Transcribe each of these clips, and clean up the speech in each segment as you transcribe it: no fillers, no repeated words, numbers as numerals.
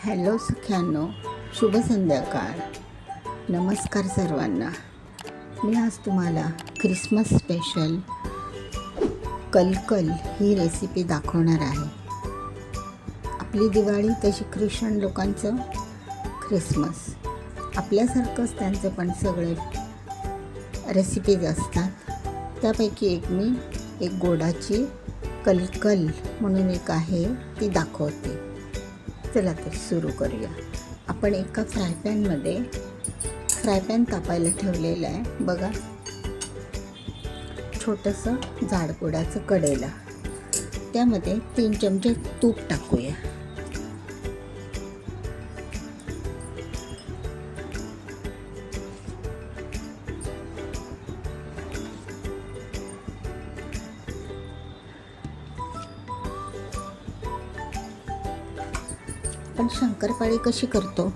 Hello सख्यांनो, शुभ संध्याकाळ. नमस्कार सर्वांना. मी आज तुम्हाला ख्रिसमस स्पेशल कलकल ही रेसिपी दाखवणार आहे. आपली दिवाळी तशी ख्रिश्चन लोकांचं ख्रिसमस, आपल्यासारखंच त्यांचे पण सगळे रेसिपीज असतात. त्यापैकी एक गोडाची कलकल म्हणून एक आहे, ती दाखवते. चला तर सुरू करूया. आपण एका फ्रायपॅन तापायला ठेवलेलं आहे बघा, छोटंसं जाडबुडाचं कढईला. त्यामध्ये 3 चमचे तूप टाकूया. पण शंकरपाळी कशी करतो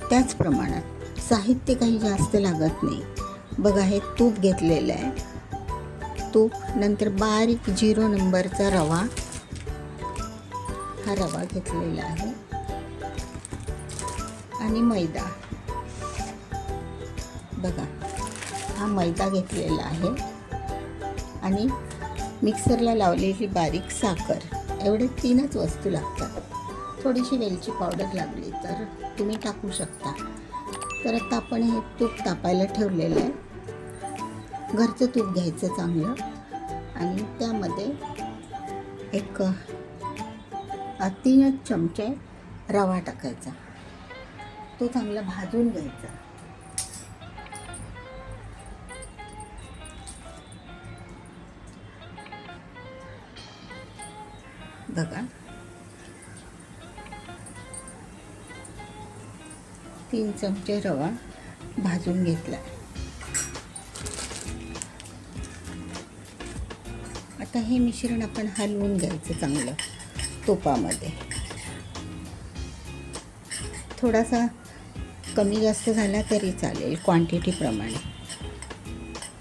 त्याच प्रमाणात साहित्य काही जास्त लागत नाही. बघा, हे तूप घेतलेलं आहे. तूप, नंतर बारीक 0 नंबरचा रवा, हा रवा घेतलेला आहे, आणि मैदा. बघा, हा मैदा घेतलेला आहे, आणि मिक्सरला लावलेली बारीक साखर. एवढे 3च वस्तू लागतात. थोडीशी वेलची पावडर लागली तर तुम्ही टाकू शकता. तर आता आपण हे तूप तापायला ठेवलेलं आहे. घरचं तूप घ्यायचं चांगलं, आणि त्यामध्ये 3 चमचे रवा टाकायचा. तो चांगला भाजून घ्यायचा. बघा, 3 चमचे रवा भाजून घेतला. आता हे मिश्रण आपण हलवून घ्यायचं चांगलं तुपामध्ये. थोडासा कमी जास्त झाला तरी चालेल क्वांटिटीप्रमाणे,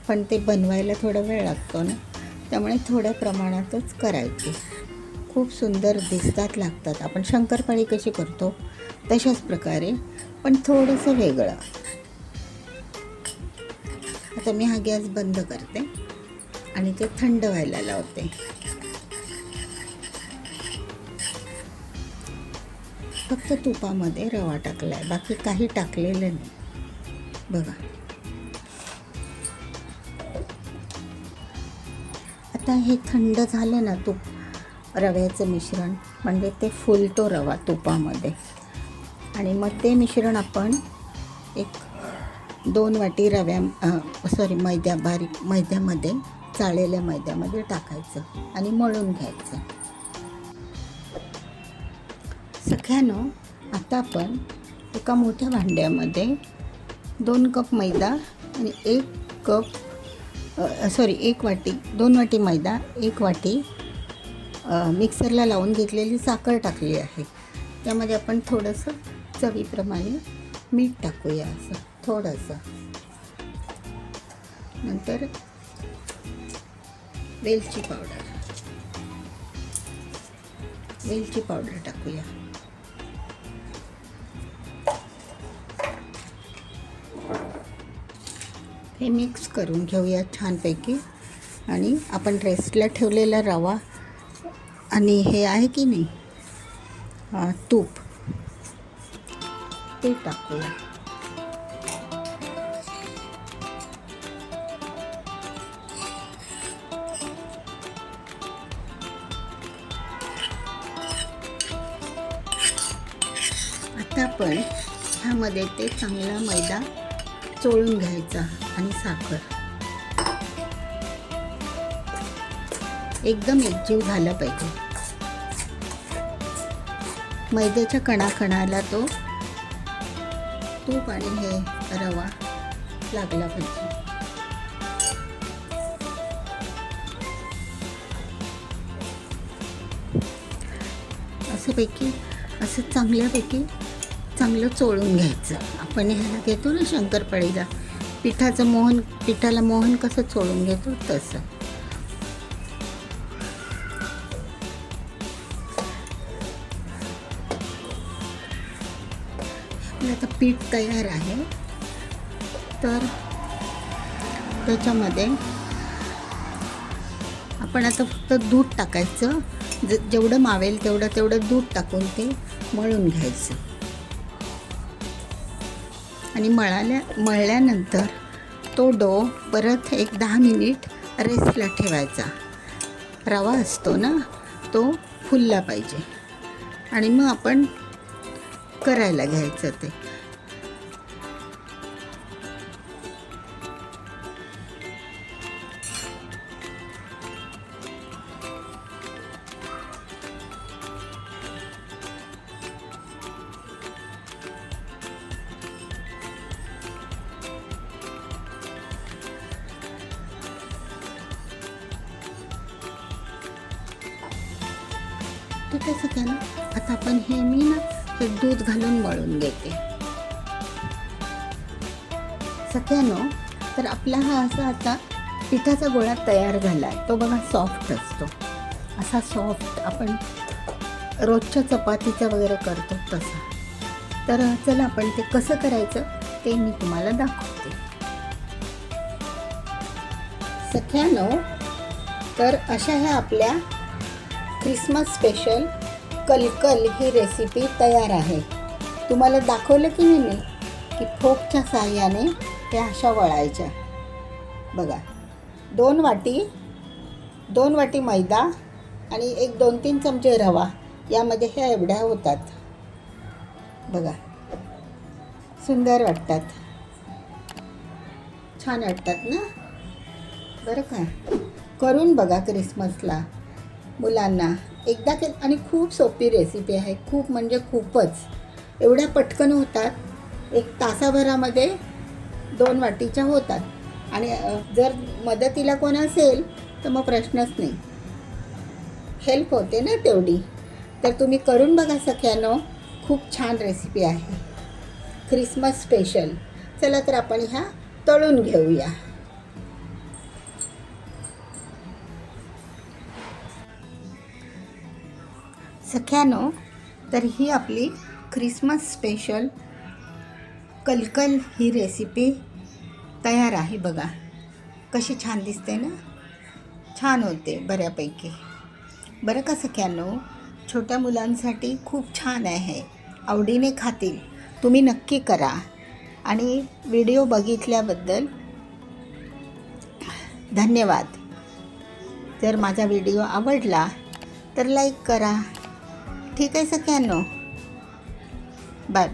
पण ते बनवायला थोडा वेळ लागतो ना, त्यामुळे थोड्या प्रमाणातच करायचे. खूप सुंदर दिसतात, लागतात. आपण शंकरपाळी कशी करतो तशाच प्रकारे, पण थोडंसं वेगळं. आता मी हा गॅस बंद करते आणि ते थंड व्हायला लावते. फक्त तुपामध्ये रवा टाकला आहे, बाकी काही टाकलेलं नाही. बघा, आता हे थंड झालं ना तूप, रव्याचं मिश्रण, म्हणजे ते फुलतो रवा तुपामध्ये. आणि मग ते मिश्रण आपण 2 वाटी बारीक मैद्यामध्ये, चाळलेल्या मैद्यामध्ये टाकायचं आणि मळून घ्यायचं. सख्यानो, आता आपण एका मोठ्या भांड्यामध्ये 2 कप मैदा आणि 2 वाटी मैदा, 1 वाटी मिक्सरला लावून घेतलेली साखर टाकली आहे. त्यामध्ये आपण थोडंसं चवीप्रमाणे मीठ टाकूया, असं थोडंसं. नंतर वेलची पावडर टाकूया. हे मिक्स करून घेऊया छानपैकी. आणि आपण रेस्टला ठेवलेला रवा आणि हे आहे की नाही तूप, ते टाकूया. आता आपण ह्यामध्ये ते चांगला मैदा चोळून घ्यायचा, आणि साखर एकदम एकजीव झाला पाहिजे. मैद्याच्या कणाकणाला तो तूप आणि हे रवा लागला पाहिजे. असं चांगलं चोळून घ्यायचं. आपण ह्याला घेतो ना शंकरपाळीला, पिठाला मोहन कसं चोळून घेतो तसं. आता पीठ तयार आहे, तर त्याच्यामध्ये आपण आता फक्त दूध टाकायचं. जेवढं मावेल तेवढं दूध टाकून ते मळून घ्यायचं. आणि मळल्यानंतर तो डो परत एक 10 मिनिट रेस्टला ठेवायचा. रवा असतो ना, तो फुलला पाहिजे. आणि मग आपण करायला घ्यायचं ते. ठीक आहे सगळ्यांना. आता आपण हे दूध घालून मळून घेते सगळ्यांनो. तर आपला हा असा आता पिठाचा गोळा तयार झाला आहे. तो बघा सॉफ्ट असतो, असा सॉफ्ट आपण रोजच्या चपातीचा वगैरे करतो तसा. तर चला आपण ते कसं करायचं ते मी तुम्हाला दाखवते सगळ्यांनो. तर अशा ह्या आपल्या ख्रिसमस स्पेशल कलकल ही रेसिपी तयार आहे. तुम्हाला दाखवलं की नाही मी की फोकच्या साहाय्याने त्या अशा वळायच्या. बघा, 2 वाटी मैदा आणि 1-2-3 चमचे रवा, यामध्ये ह्या एवढ्या होतात. बघा, सुंदर वाटतात, छान वाटतात ना. बरं का, करून बघा क्रिसमसला मुलांना एकदा आणि खूप सोपी रेसिपी आहे. खूप म्हणजे खूपच. एवढ्या पटकन होतात. 1 तासाभरामध्ये 2 वाटीच्या होतात. आणि जर मदतीला कोण असेल तर मग प्रश्नच नाही, हेल्प होते ना तेवढी. तर तुम्ही करून बघा सगळ्यांनो, खूप छान रेसिपी आहे ख्रिसमस स्पेशल. चला तर आपण ह्या तळून घेऊया. सगळ्यांनो, तर ही आपली ख्रिसमस स्पेशल कलकल ही रेसिपी तयार आहे. बघा कशी छान दिसते ना, छान होते बऱ्यापैकी. बरं का सगळ्यांनो, छोट्या मुलांसाठी खूप छान आहे, आवडीने खातील. तुम्ही नक्की करा. आणि व्हिडिओ बघितल्याबद्दल धन्यवाद. जर माझा व्हिडिओ आवडला तर लाईक करा. ठीक आहे सगळ्यांनो, बाय.